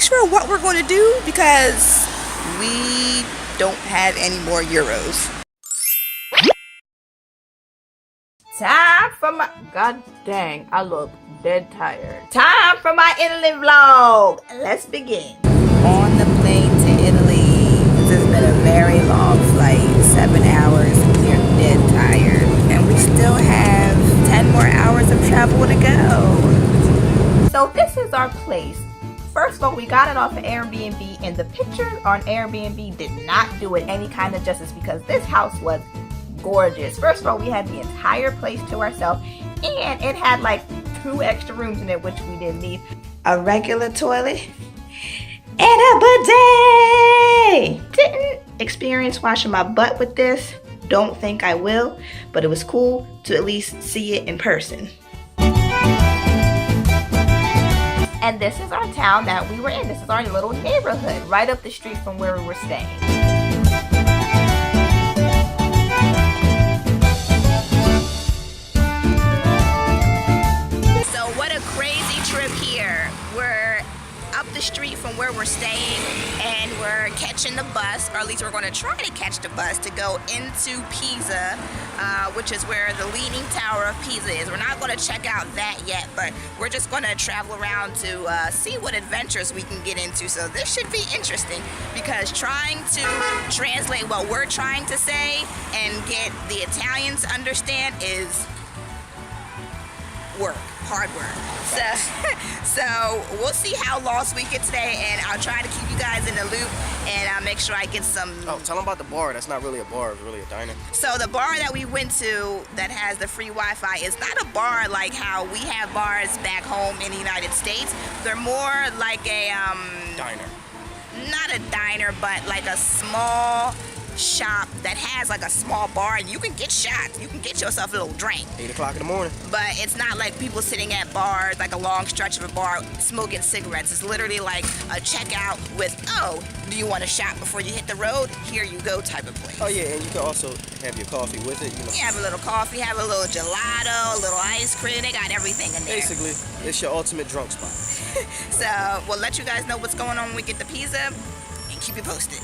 sure what we're going to do because we don't have any more euros. Time for my... God dang, I look dead tired. Time for my Italy vlog. Let's begin. On the plane to Italy. This has been a very long flight. 7 hours. We're dead tired. And we still have 10 more hours of travel to go. So this is our place. First of all, we got it off of Airbnb, and the pictures on Airbnb did not do it any kind of justice because this house was gorgeous. First of all, we had the entire place to ourselves, and it had like 2 extra rooms in it, which we didn't need. A regular toilet and a bidet. Didn't experience washing my butt with this. Don't think I will, but it was cool to at least see it in person. And this is our town that we were in. This is our little neighborhood right up the street from where we were staying. So what a crazy trip here. We're up the street from where we're staying and we're catching the bus, or at least we're going to try to catch the bus to go into Pisa, which is where the Leaning Tower of Pisa is. We're not going to check out that yet, but we're just going to travel around to see what adventures we can get into. So this should be interesting because trying to translate what we're trying to say and get the Italians to understand is work. Hard work. So we'll see how lost we get today, and I'll try to keep you guys in the loop, and I'll make sure I get some... Oh, tell them about the bar. That's not really a bar. It's really a diner. So the bar that we went to that has the free Wi-Fi is not a bar like how we have bars back home in the United States. They're more like a... Diner. Not a diner, but like a small shop that has like a small bar, and you can get shots. You can get yourself a little drink. 8 o'clock in the morning. But it's not like people sitting at bars, like a long stretch of a bar smoking cigarettes. It's literally like a checkout with, oh, do you want a shot before you hit the road? Here you go type of place. Oh yeah, and you can also have your coffee with it. You know. You have a little coffee, have a little gelato, a little ice cream. They got everything in there. Basically, it's your ultimate drunk spot. So we'll let you guys know what's going on when we get to Pisa and keep you posted.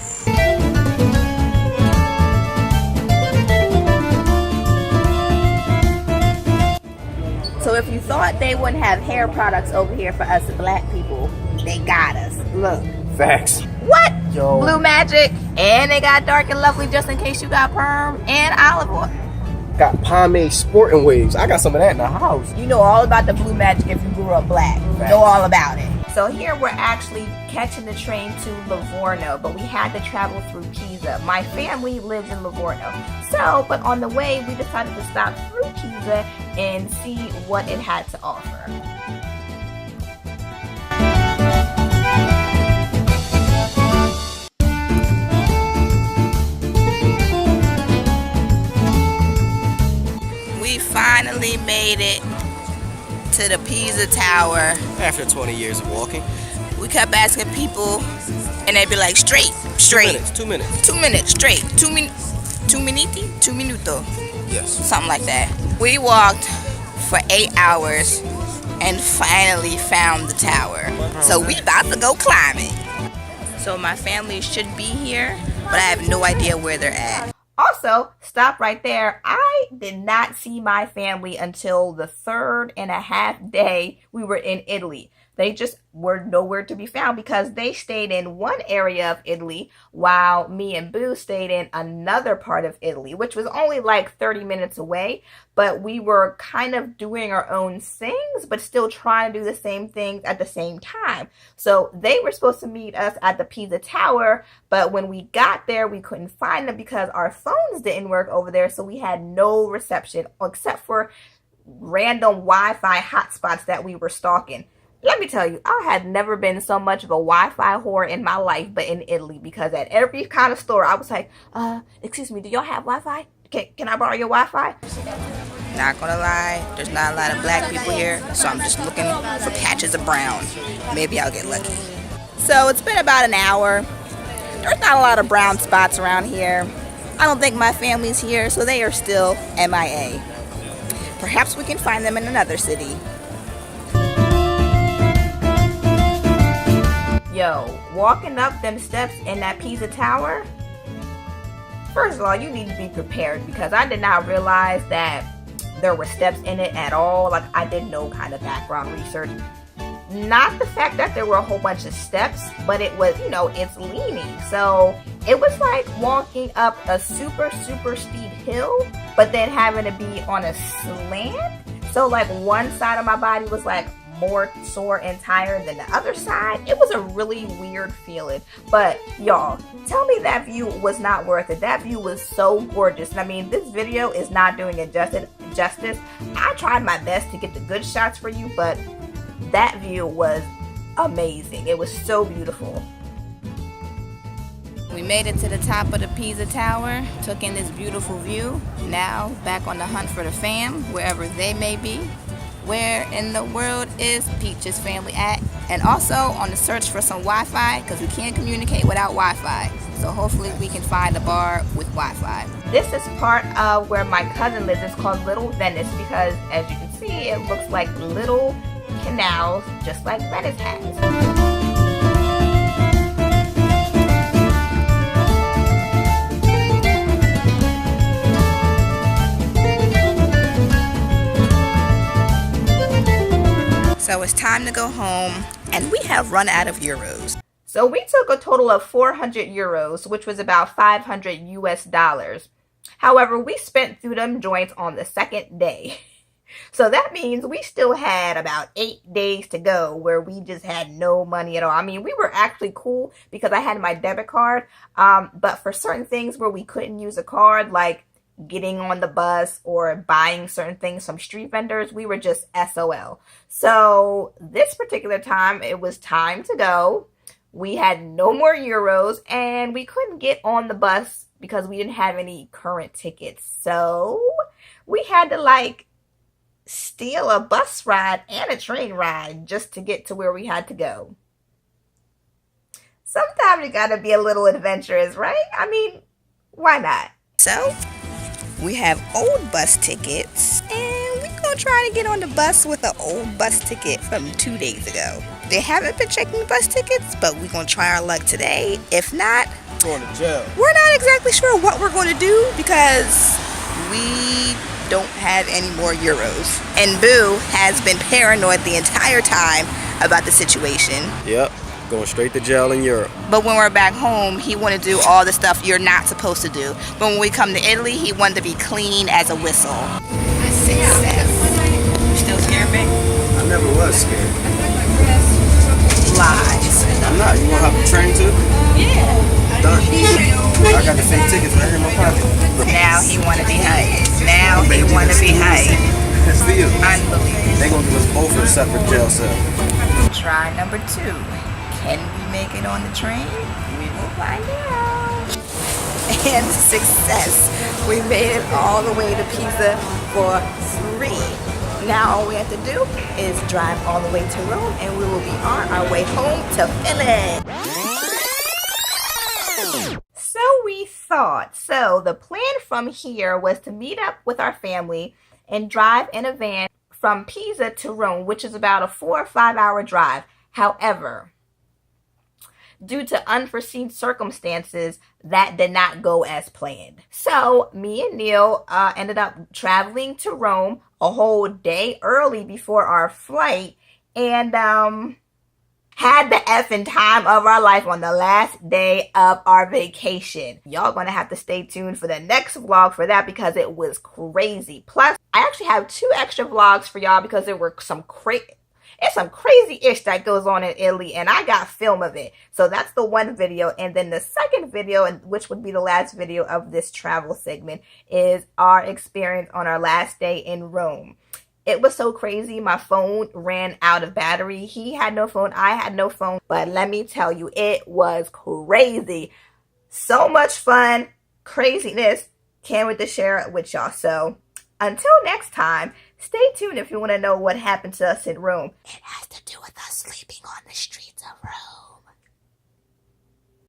So if you thought they wouldn't have hair products over here for us black people, they got us. Look. Facts. What? Yo. Blue Magic. And they got Dark and Lovely just in case you got perm. And olive oil. Got pomade sporting waves. I got some of that in the house. You know all about the Blue Magic if you grew up black. Facts. Know all about it. So here we're actually catching the train to Livorno, but we had to travel through Pisa. My family lives in Livorno. So, but on the way, we decided to stop through Pisa and see what it had to offer. We finally made it to the Pisa Tower. After 20 years of walking. We kept asking people, and they'd be like, straight. 2 minutes. 2 minutes, straight. 2 minuto. Yes. Something like that. We walked for 8 hours and finally found the tower. So we about to go climb it. So my family should be here, but I have no idea where they're at. Also, stop right there. I did not see my family until the 3.5 day we were in Italy. They just were nowhere to be found because they stayed in one area of Italy while me and Boo stayed in another part of Italy, which was only like 30 minutes away. But we were kind of doing our own things, but still trying to do the same things at the same time. So they were supposed to meet us at the Pisa Tower, but when we got there, we couldn't find them because our phones didn't work over there. So we had no reception except for random Wi-Fi hotspots that we were stalking. Let me tell you, I had never been so much of a Wi-Fi whore in my life, but in Italy, because at every kind of store, I was like, excuse me, do y'all have Wi-Fi? Can I borrow your Wi-Fi? Not gonna lie, there's not a lot of black people here, so I'm just looking for patches of brown. Maybe I'll get lucky. So it's been about an hour. There's not a lot of brown spots around here. I don't think my family's here, so they are still MIA. Perhaps we can find them in another city. Yo, walking up them steps in that Pisa Tower, first of all, you need to be prepared because I did not realize that there were steps in it at all. Like, I did no kind of background research. Not the fact that there were a whole bunch of steps, but it was, you know, it's leaning. So it was like walking up a super, super steep hill, but then having to be on a slant. So like one side of my body was like more sore and tired than the other side. It was a really weird feeling. But y'all, tell me that view was not worth it. That view was so gorgeous. And I mean, this video is not doing it justice. I tried my best to get the good shots for you, but that view was amazing. It was so beautiful. We made it to the top of the Pisa Tower, took in this beautiful view. Now back on the hunt for the fam, wherever they may be. Where in the world is Peach's family at? And also on the search for some Wi-Fi, because we can't communicate without Wi-Fi. So hopefully we can find a bar with Wi-Fi. This is part of where my cousin lives. It's called Little Venice because, as you can see, it looks like little canals, just like Venice has. So it's time to go home, and we have run out of euros. So we took a total of 400 euros, which was about 500 US dollars. However, we spent through them joints on the second day. So that means we still had about 8 days to go where we just had no money at all. I mean, we were actually cool because I had my debit card. But for certain things where we couldn't use a card, like getting on the bus or buying certain things from street vendors, we were just SOL. So this particular time, it was time to go. We had no more euros and we couldn't get on the bus because we didn't have any current tickets. So we had to like steal a bus ride and a train ride just to get to where we had to go. Sometimes you gotta be a little adventurous, right? I mean, why not? So we have old bus tickets, and we're gonna try to get on the bus with an old bus ticket from 2 days ago. They haven't been checking bus tickets, but we're gonna try our luck today. If not, Going to jail. we're not exactly sure what we're gonna do because we don't have any more euros. And Boo has been paranoid the entire time about the situation. Yep. Going straight to jail in Europe. But when we're back home, he want to do all the stuff you're not supposed to do. But when we come to Italy, he wanted to be clean as a whistle. Success. You still scared, babe? I never was scared. Lies. I'm not. You want to hop the train too? Yeah. Done. I got the fake tickets right here in my pocket. Now he want to be hyped. Now he want to be hyped. That's for you. Unbelievable. They gonna give us both a separate jail cell. Try number 2. Can we make it on the train? We will find out. And success. We made it all the way to Pisa for free. Now all we have to do is drive all the way to Rome and we will be on our way home to Philly. So we thought. So the plan from here was to meet up with our family and drive in a van from Pisa to Rome, which is about a 4 or 5 hour drive. However, due to unforeseen circumstances, that did not go as planned. So me and Neil ended up traveling to Rome a whole day early before our flight and had the effing time of our life on the last day of our vacation. Y'all gonna have to stay tuned for the next vlog for that because it was crazy. Plus, I actually have 2 extra vlogs for y'all because there were some crazy-ish that goes on in Italy, and I got film of it. So that's the one video. And then the second video, and which would be the last video of this travel segment, is our experience on our last day in Rome. It was so crazy. My phone ran out of battery. He had no phone. I had no phone. But let me tell you, it was crazy. So much fun, craziness. Can't wait to share it with y'all. So until next time, stay tuned if you want to know what happened to us in Rome. It has to do with us sleeping on the streets of Rome.